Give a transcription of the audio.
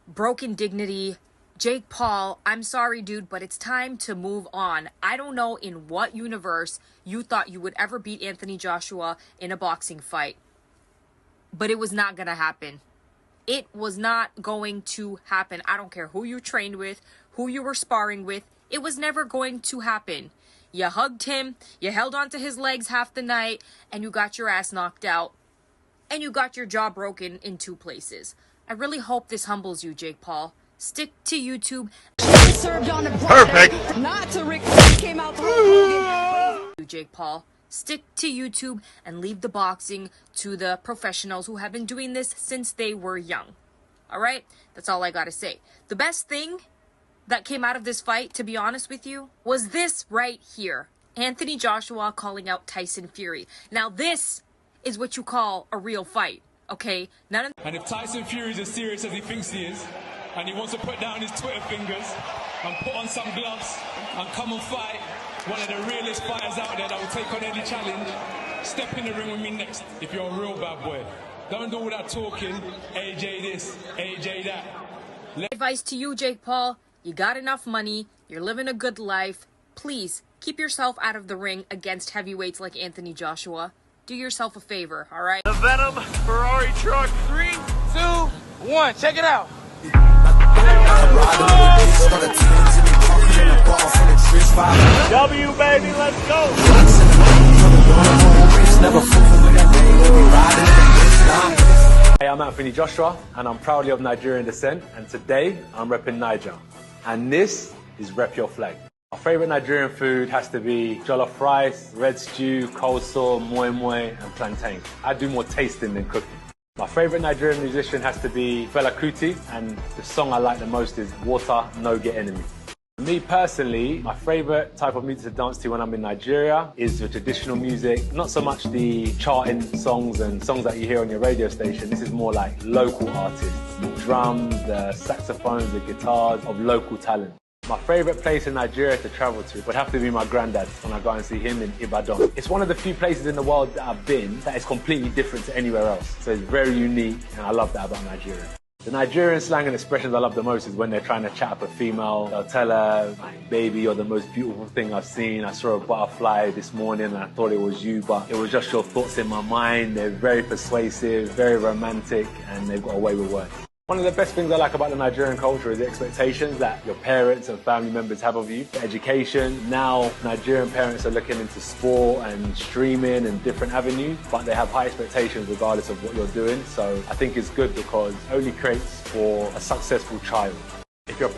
broken dignity. Jake Paul, I'm sorry, dude, but it's time to move on. I don't know in what universe you thought you would ever beat Anthony Joshua in a boxing fight, but it was not going to happen. It was not going to happen. I don't care who you trained with, who you were sparring with. It was never going to happen. You hugged him, you held onto his legs half the night, and you got your ass knocked out, and you got your jaw broken in 2 places. I really hope this humbles you, Jake Paul. Stick to YouTube. Perfect. Not to Rick. Came out the Jake Paul. Stick to YouTube and leave the boxing to the professionals who have been doing this since they were young. All right? That's all I got to say. The best thing that came out of this fight, to be honest with you, was this right here. Anthony Joshua calling out Tyson Fury. Now this is what you call a real fight, okay? And if Tyson Fury is as serious as he thinks he is, and he wants to put down his Twitter fingers and put on some gloves and come and fight one of the realest fighters out there that will take on any challenge, step in the ring with me next if you're a real bad boy. Don't do all that talking, AJ this, AJ that. Advice to you, Jake Paul. You got enough money. You're living a good life. Please, keep yourself out of the ring against heavyweights like Anthony Joshua. Do yourself a favor, all right? The Venom Ferrari truck. 3, 2, 1. Check it out. W, baby, let's go. Hey, I'm Anthony Joshua, and I'm proudly of Nigerian descent, and today I'm repping Niger. And this is Rep Your Flag. My favourite Nigerian food has to be jollof rice, red stew, coleslaw, moi moi, and plantain. I do more tasting than cooking. My favourite Nigerian musician has to be Fela Kuti, and the song I like the most is Water No Get Enemy. Me personally, my favourite type of music to dance to when I'm in Nigeria is the traditional music, not so much the charting songs and songs that you hear on your radio station. This is more like local artists, the drums, the saxophones, the guitars of local talent. My favourite place in Nigeria to travel to would have to be my granddad when I go and see him in Ibadan. It's one of the few places in the world that I've been that is completely different to anywhere else. So it's very unique, and I love that about Nigeria. The Nigerian slang and expressions I love the most is when they're trying to chat up a female. They'll tell her, baby, you're the most beautiful thing I've seen. I saw a butterfly this morning and I thought it was you, but it was just your thoughts in my mind. They're very persuasive, very romantic, and they've got a way with words. One of the best things I like about the Nigerian culture is the expectations that your parents and family members have of you. The education. Now, Nigerian parents are looking into sport and streaming and different avenues, but they have high expectations regardless of what you're doing. So I think it's good because it only creates for a successful child. If you're